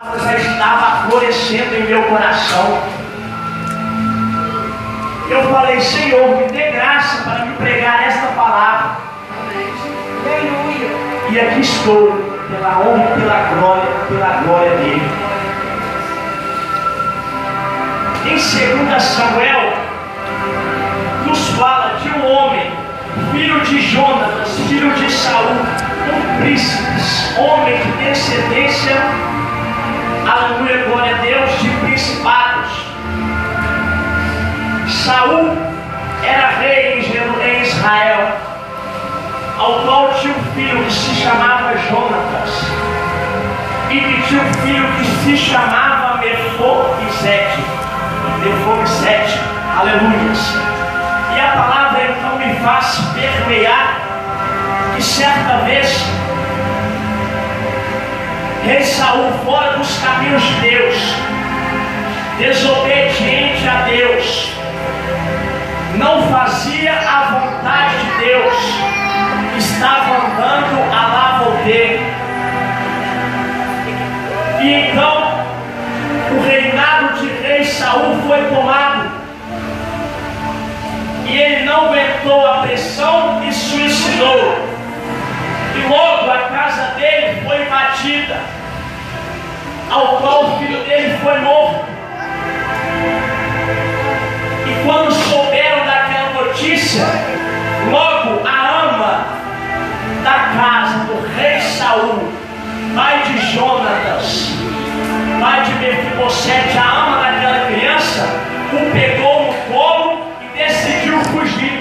já estava florescendo em meu coração. Eu falei: Senhor, me dê graça para me pregar esta palavra. Aleluia. E aqui estou, pela honra e pela glória dele. Em 2 Samuel, nos fala de um homem, filho de Jonatas, filho de Saul, um príncipe, homem de descendência, aleluia, glória a Deus, de principados. Saul era rei em Israel, ao qual tinha um filho que se chamava Jonatas, e que tinha um filho que se chamava Mefibosete, aleluias. E a palavra então me faz permear que certa vez rei Saul, fora dos caminhos de Deus, desobediente a Deus, não fazia a vontade de Deus, estava andando a lá volteio. E então o reinado de rei Saul foi tomado, e ele não aguentou a pressão e suicidou. E logo a casa dele foi invadida, ao qual o filho dele foi morto. E quando souberam daquela notícia, logo a ama da casa do rei Saul, pai de Jonatas, pai de Mefibosete, a ama daquela criança, o pegou no colo e decidiu fugir,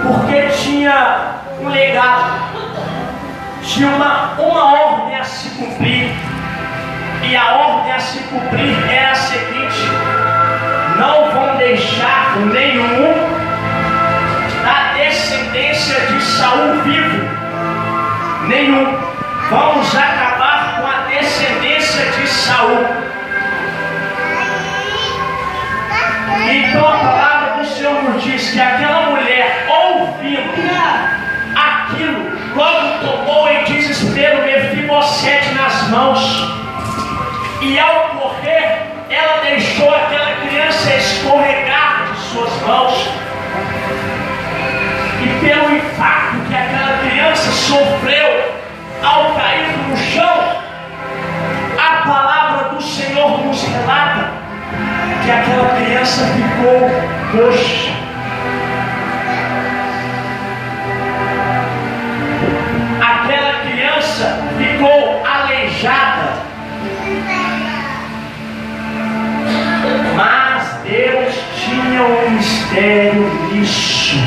porque tinha um legado, tinha uma ordem a se cumprir, e a ordem a se cumprir era a seguinte: não vão deixar nenhum da descendência de Saul vivo, nenhum. Vamos acabar com a descendência de Saul. Então a palavra do Senhor nos diz que aquela mulher, ouvindo aquilo, logo tomou em desespero Mefibosete nas mãos, e ao correr ela deixou aquela criança escorregar de suas mãos, e pelo impacto que aquela criança sofreu ao cair no chão, a palavra do Senhor nos relata que aquela criança ficou coxa. Aquela criança ficou aleijada. Mas Deus tinha um mistério nisso.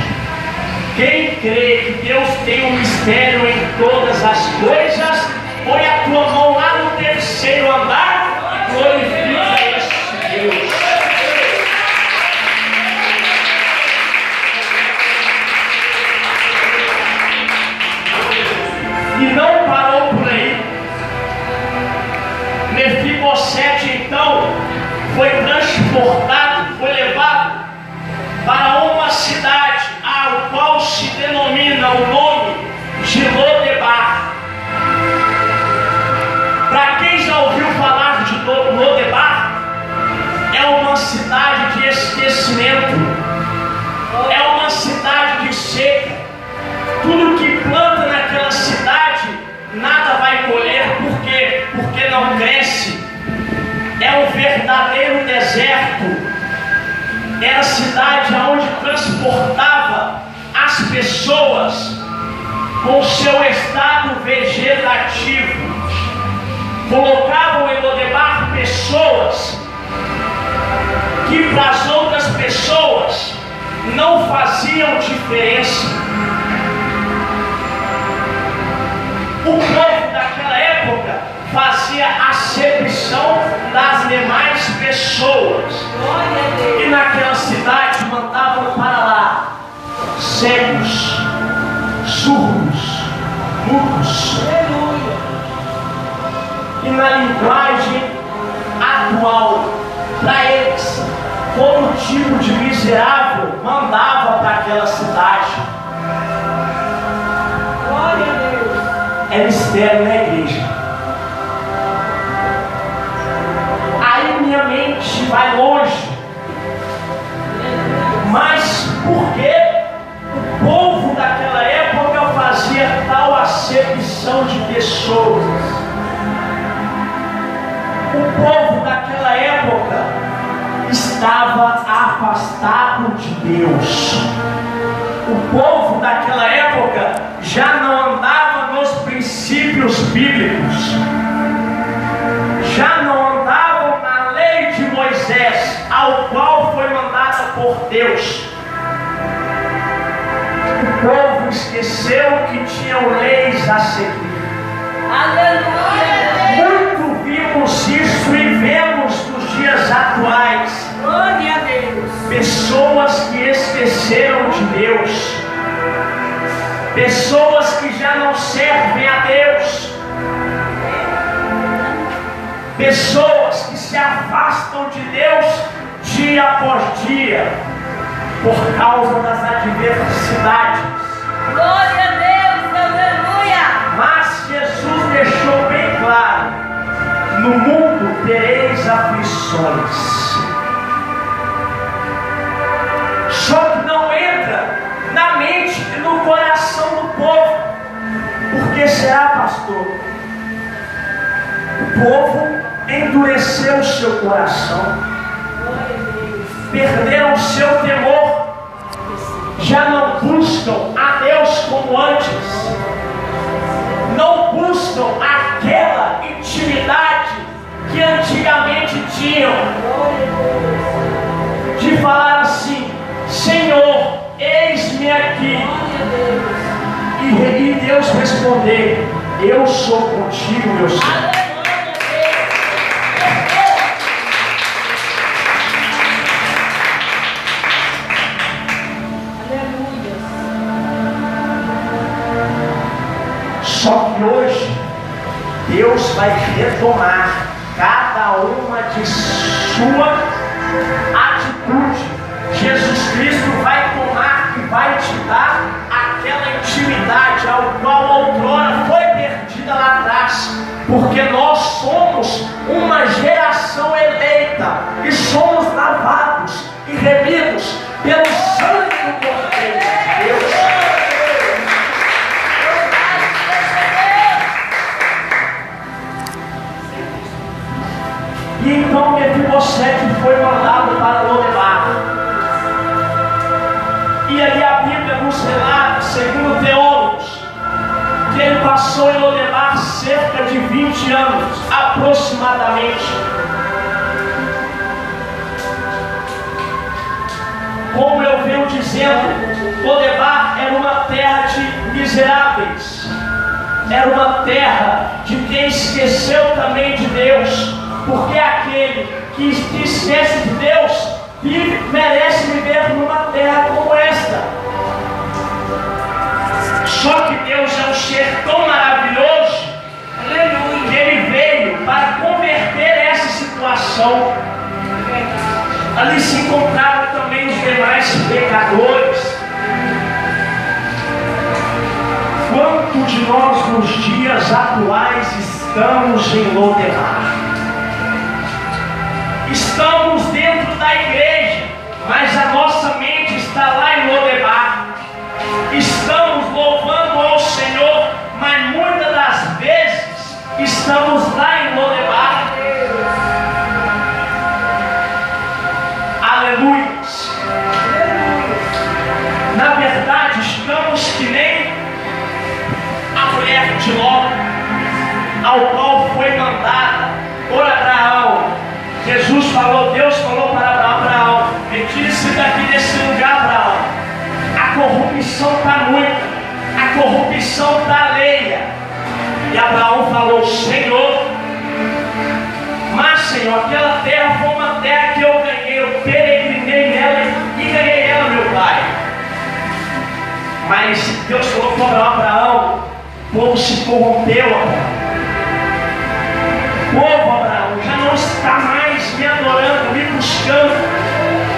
Quem crê que Deus tem um mistério em todas as coisas, põe a tua mão lá no terceiro andar e glorifica esse Deus. E não parou por aí. Mefibosete então foi transportado, foi levado para uma cidade ao qual se denomina o nome de Lodebar. Para quem já ouviu falar de Lodebar, é uma cidade de esquecimento, é uma cidade de seca. Tudo que planta naquela cidade nada vai colher. Por quê? Porque não cresce. É um verdadeiro deserto. Era a cidade onde transportava as pessoas com seu estado vegetativo. Colocavam em Lodebar pessoas que para as outras pessoas não faziam diferença. O povo daquela época fazia acepção das demais pessoas. E naquela cidade mandavam para lá cegos, surdos, mudos. E na linguagem atual, para eles, todo tipo de miserável mandava para aquela cidade. Glória a Deus. É mistério na igreja. vai longe. Mas por que o povo daquela época fazia tal acepção de pessoas? O povo daquela época estava afastado de Deus. O povo daquela época já não andava nos princípios bíblicos, já não andavam na lei de Moisés, ao qual foi mandada por Deus. O povo esqueceu que tinham leis a seguir. Aleluia! Muito vimos isso e vemos nos dias atuais. Glória a Deus! Pessoas que esqueceram de Deus, pessoas que já não servem a Deus, pessoas que se afastam de Deus dia após dia, por causa das adversidades. Glória a Deus! Aleluia! Mas Jesus deixou bem claro: no mundo tereis aflições. Só que não entra na mente e no coração do povo. Por que será, pastor? O povo endureceu o seu coração, perderam o seu temor, já não buscam a Deus como antes, não buscam aquela intimidade que antigamente tinham, de falar assim: Senhor, eis-me aqui. E Deus responder: eu sou contigo, meu Senhor. Só que hoje Deus vai retomar cada uma de sua atitude. Jesus Cristo vai tomar e vai te dar aquela intimidade ao qual outrora foi perdida lá atrás, porque nós somos uma geração eleita e somos lavados e remidos pelo sangue do Cordeiro de Deus. E então Mefibosete foi mandado para Lodebar. E ali a Bíblia nos relata, segundo teólogos, que ele passou em Lodebar cerca de 20 anos, aproximadamente. Como eu venho dizendo, Lodebar era uma terra de miseráveis, era uma terra de quem esqueceu também de Deus, porque aquele que esquece de Deus merece viver numa terra como esta. Só que Deus é um ser tão maravilhoso, aleluia, que Ele veio para converter essa situação. Ali se encontraram também os demais pecadores. Quanto de nós nos dias atuais estamos em Lodebar? Estamos dentro da igreja, mas a nossa mente está lá em Lodebar. Estamos louvando ao Senhor, mas muitas das vezes estamos lá em Lodebar. Aleluia. Na verdade, estamos que nem a mulher de Ló, ao qual foi mandada por Abraão. Jesus falou, Deus falou para Abraão: retire-se daqui desse lugar, Abraão. A corrupção está muita, a corrupção está alheia. E Abraão falou: Senhor, mas Senhor, aquela terra foi uma terra que eu ganhei, eu peregrinei nela e ganhei ela, meu pai. Mas Deus falou para Abraão: o povo se corrompeu, Abraão. O povo, Abraão, já não está mais me adorando, me buscando.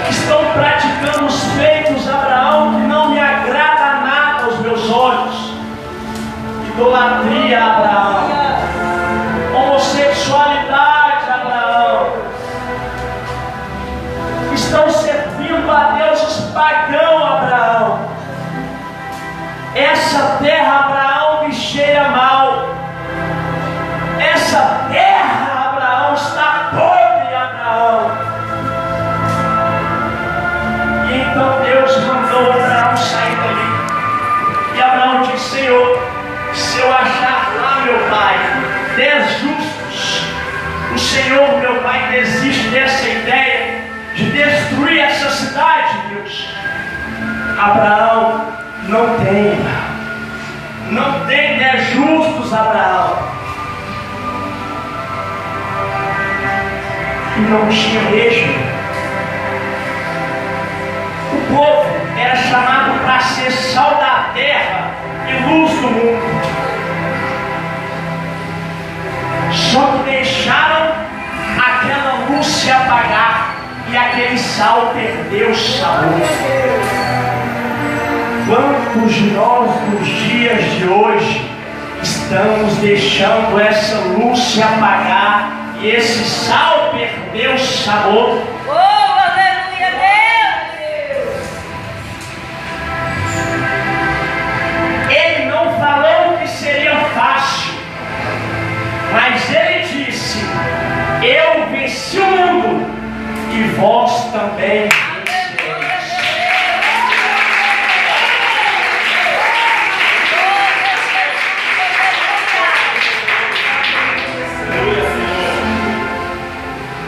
Estão praticando os feitos, Abraão, que não me agrada nada aos meus olhos. Idolatria, Abraão. Homossexualidade, Abraão. justos. O Senhor, meu Pai, desiste dessa ideia de destruir essa cidade, Deus. Abraão não tem justos, Abraão. E não tinha igreja. O povo era chamado para ser sal da terra e luz do mundo. Só que deixaram aquela luz se apagar e aquele sal perdeu o sabor. Quantos de nós nos dias de hoje estamos deixando essa luz se apagar e esse sal perdeu o sabor? Oh, aleluia, Deus! Ele não falou que seria fácil, mas ele disse: eu venci o mundo e vós também.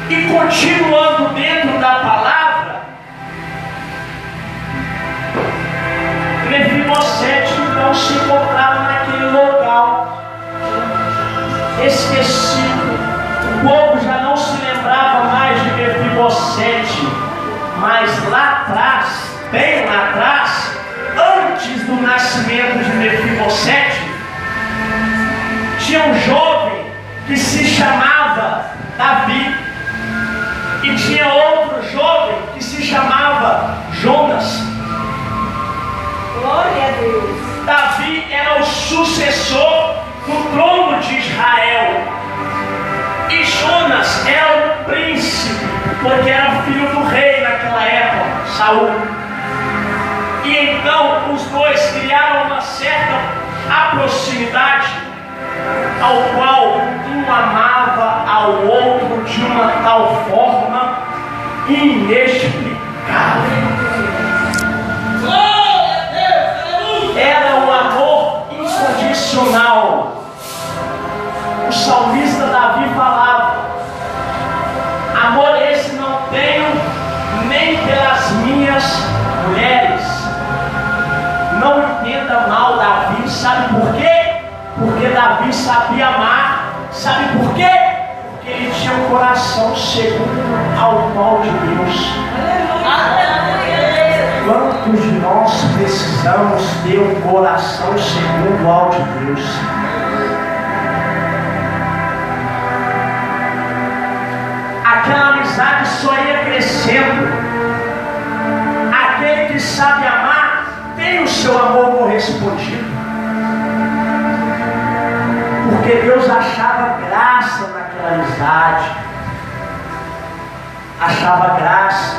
E continuando dentro da palavra, Mefibosete então se encontrava naquele local esquecido. O povo já não se lembrava mais de Mefibosete, mas lá atrás, bem lá atrás, antes do nascimento de Mefibosete, tinha um jovem que se chamava Davi. E tinha outro jovem que se chamava Jonas. Glória a Deus. Davi era o sucessor do trono de Israel. E Jonas era o príncipe, porque era filho do rei naquela época, Saul. E então os dois criaram uma certa proximidade, ao qual um amava ao outro de uma tal forma inexplicável. Era um amor incondicional. O salmista Davi falava: amor esse não tenho nem pelas minhas mulheres. Não entenda mal Davi, sabe por quê? Porque Davi sabia amar. Sabe por quê? Porque ele tinha um coração segundo ao mal de Deus. Quantos de nós precisamos ter um coração segundo ao de Deus? Aquela amizade só ia crescendo. Aquele que sabe amar tem o seu amor correspondido. Porque Deus achava graça naquela amizade. Achava graça.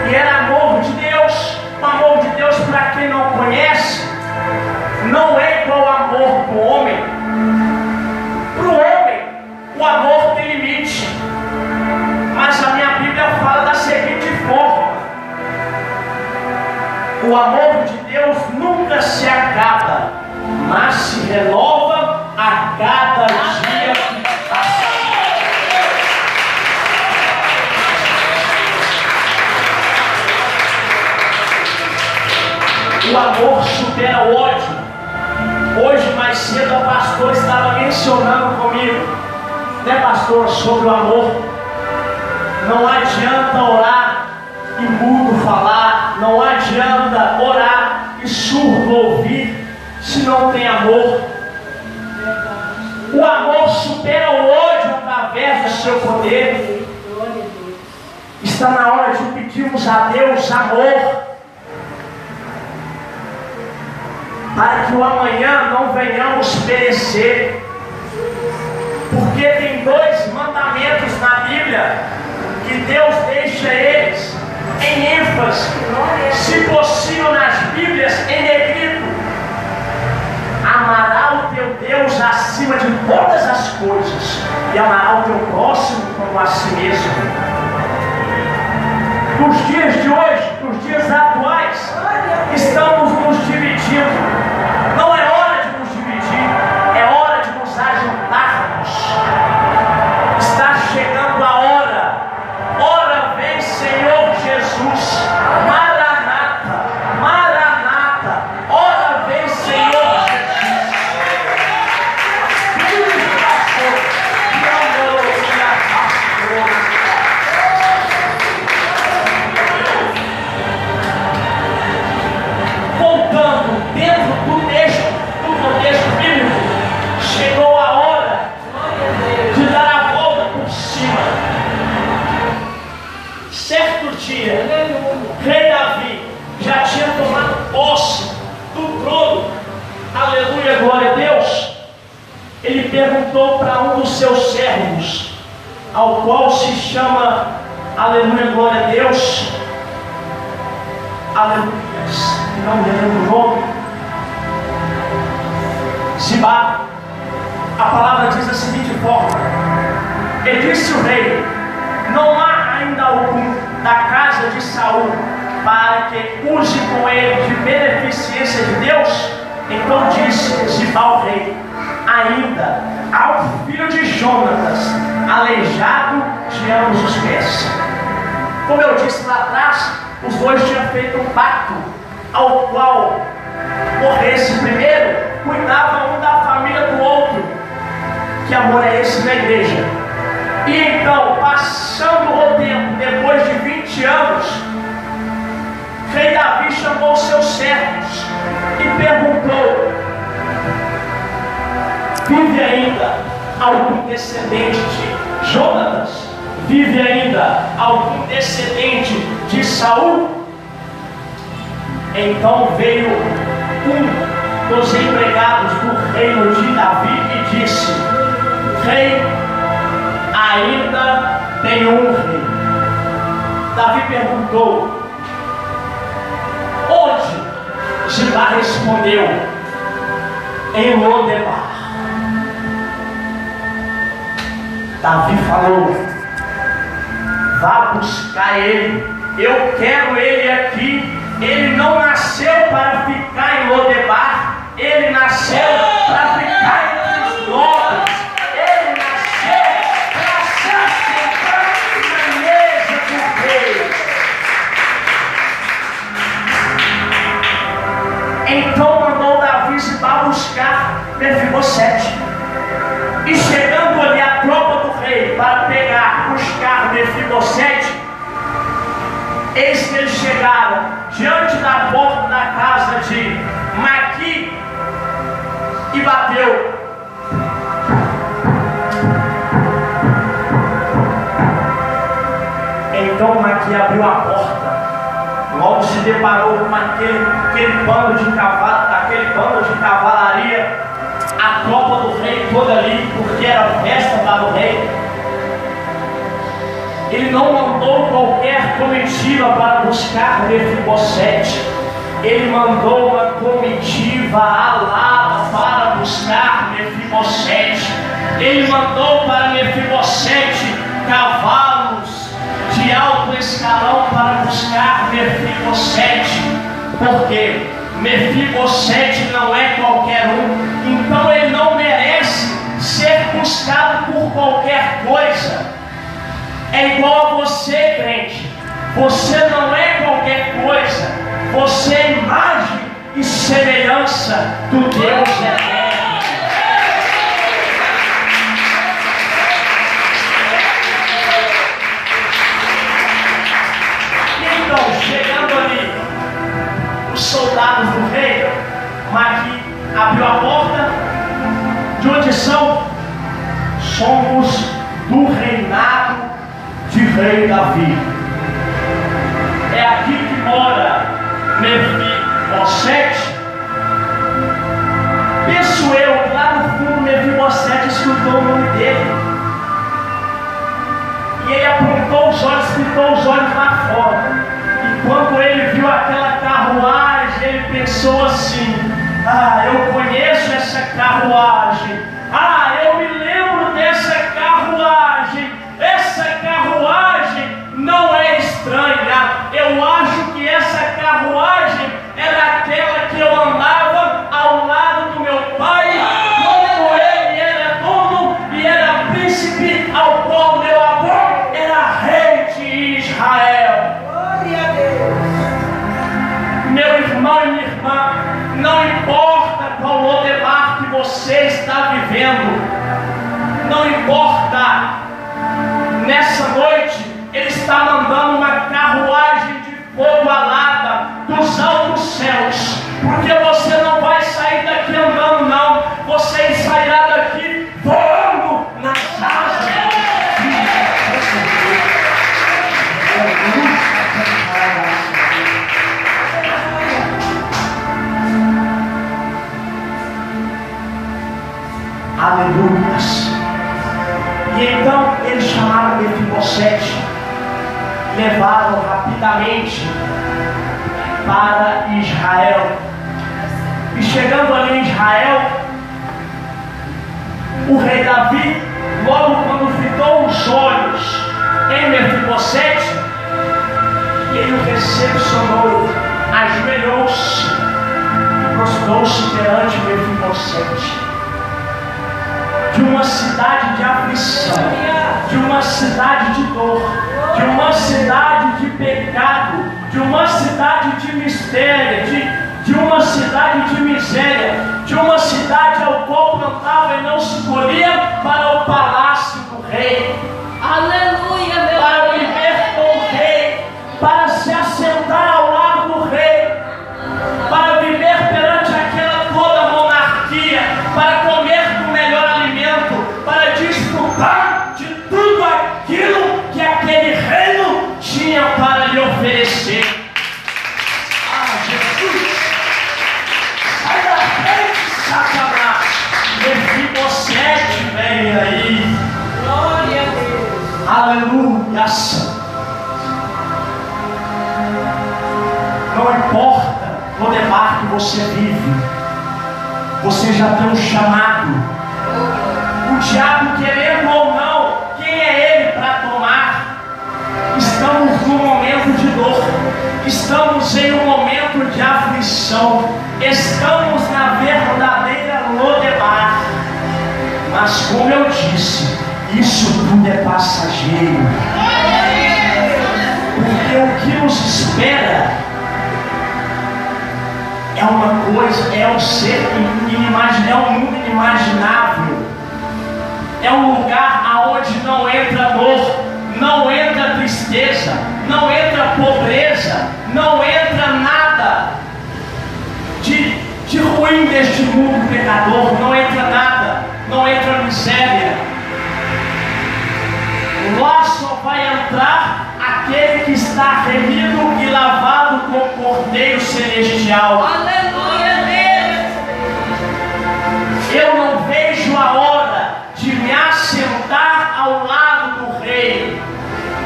E era amor de Deus. O amor de Deus, para quem não conhece, não é igual ao amor do homem. Para o homem, o amor tem limite. Mas a minha Bíblia fala da seguinte forma: o amor de Deus nunca se acaba, mas se renova a cada dia que passa. O amor supera o ódio. Hoje mais cedo a pastora estava mencionando comigo, né, pastor, sobre o amor. Não adianta orar e mudo falar, não adianta orar e surdo ouvir, se não tem amor. O amor supera o ódio através do seu poder. Está na hora de pedirmos a Deus amor, para que o amanhã não venhamos perecer. Porque tem dois mandamentos na Bíblia que Deus deixa eles em ênfase, se possível nas Bíblias em negrito: amará o teu Deus acima de todas as coisas e amará o teu próximo como a si mesmo. Nos dias de hoje, nos dias atuais, estamos nos dividindo. Não é hora de nos dividir, é hora de nos ajuntar perguntou para um dos seus servos, ao qual se chama, aleluia, glória a Deus, aleluia, não me lembro o nome, Ziba. A palavra diz da seguinte forma: e disse o rei: não há ainda algum da casa de Saul para que use com ele de beneficência de Deus? Então disse Ziba ao rei: ainda há um filho de Jonatas, aleijado de ambos os pés. Como eu disse lá atrás, os dois tinham feito um pacto, ao qual morresse primeiro, cuidava um da família do outro. Que amor é esse na igreja? E então, passando o tempo, depois de 20 anos, rei Davi chamou seus servos e perguntou: vive ainda algum descendente de Jonatas? Vive ainda algum descendente de Saul? Então veio um dos empregados do reino de Davi e disse: rei, ainda tem um rei. Davi perguntou: onde? Ziba respondeu: em Lodebar. Davi falou: vá buscar ele, eu quero ele aqui. Ele não nasceu para ficar em Lodebar, ele nasceu para ficar entre os nobres. Ele nasceu para ser sentado na mesa do rei. Então mandou Davi Ziba buscar Mefibosete. E chegando ali a tropa do rei para buscar Mefibosete, eis que eles chegaram diante da porta da casa de Maqui e bateu. Então Maqui abriu a porta, logo se deparou com aquele bando de cavalaria, a tropa do rei toda ali, porque era festa para o rei. Ele não mandou qualquer comitiva para buscar Mefibosete. Ele mandou uma comitiva alada para buscar Mefibosete. Ele mandou para Mefibosete cavalos de alto escalão para buscar Mefibosete. Porque Mefibosete não é qualquer um. Então ele não merece ser buscado por qualquer coisa. É igual a você, crente. Você não é qualquer coisa. Você é imagem e semelhança do Deus eterno. Então, chegando ali, os soldados do rei, Maqui abriu a porta. De onde são? Somos do reinado de rei Davi. É aqui que mora Mefibosete. Penso eu, lá no fundo Mefibosete escutou o nome dele. E ele apontou os olhos, fitou os olhos lá fora. E quando ele viu aquela carruagem, ele pensou assim: ah, eu conheço essa carruagem. Ah, eu me lembro dessa carruagem. Essa carruagem não é estranha. Eu acho que essa carruagem era aquela que eu andava ao lado do meu pai, quando ele era dono e era príncipe, ao qual meu avô era rei de Israel. Glória a Deus. Meu irmão e minha irmã, não importa qual Lodebar que você está vivendo, não importa. Nessa noite, Ele está mandando uma carruagem de fogo alada dos altos céus, porque você não vai sair daqui andando, não. Você sairá daqui voando nas asas de Deus. Aleluia. Mefibosete, levaram rapidamente para Israel. E chegando ali em Israel, o rei Davi, logo quando fitou os olhos em Mefibosete, ele o recepcionou, ajoelhou-se e prostrou-se perante Mefibosete. De uma cidade de aflição, de uma cidade de dor, de uma cidade de pecado, de uma cidade de mistério, de uma cidade de miséria, de uma cidade ao qual plantava e não se colhia, para o palácio do rei. Aleluia, meu Para viver com o rei, para se assentar ao lado do rei, para viver perante aquela toda monarquia, para comer do melhor alimento, para desfrutar de tudo aquilo que aquele reino tinha para lhe oferecer. Ah, Jesus! Sai da frente, Satanás! Mefibosete vem aí. glória a Deus. Aleluia! Não importa o debate que você vive, você já tem um chamado. O diabo, querendo ou não, quem é ele para tomar? Estamos num momento de dor, estamos em um momento de aflição, estamos na verdadeira Lodebar. Mas como eu disse, isso tudo é passageiro. Porque o que nos espera é uma coisa, é um ser inimaginável, é um mundo inimaginável. É um lugar aonde não entra dor, não entra tristeza, não entra pobreza, não entra nada de ruim deste mundo pecador, não entra nada, não entra miséria. Lá só vai entrar aquele que está remido e lavado com o Cordeiro Celestial. Aleluia, Deus. Eu não vejo a hora de me assentar ao lado do Rei,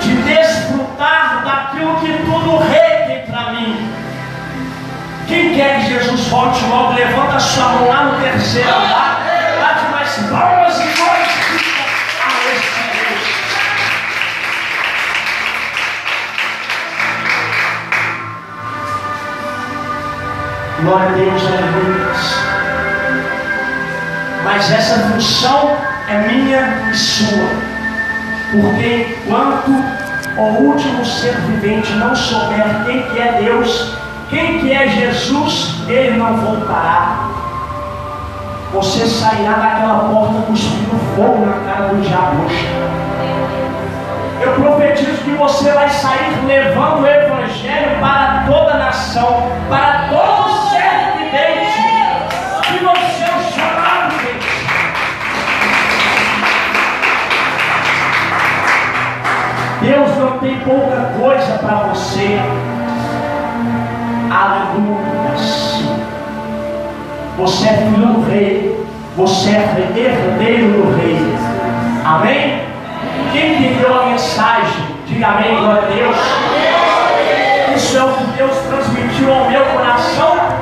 de desfrutar daquilo que tudo o Rei tem para mim. Quem quer que Jesus volte logo, levanta a sua mão lá no terceiro andar, bate mais palmas e glorifica a esse Deus. Glória a Deus, aleluia. Mas essa função é minha e sua, porque enquanto o último ser vivente não souber quem que é Deus, quem que é Jesus, ele não voltará. Você sairá daquela porta cuspindo fogo na cara do diabo. Eu profetizo que você vai sair levando o Evangelho para toda a nação, para todo ser vivente, que você é o chamado, gente. Deus não tem pouca coisa para você. Aleluia. Você é filho do rei, você é herdeiro do rei. Amém? Quem entendeu a mensagem, diga amém, glória a Deus.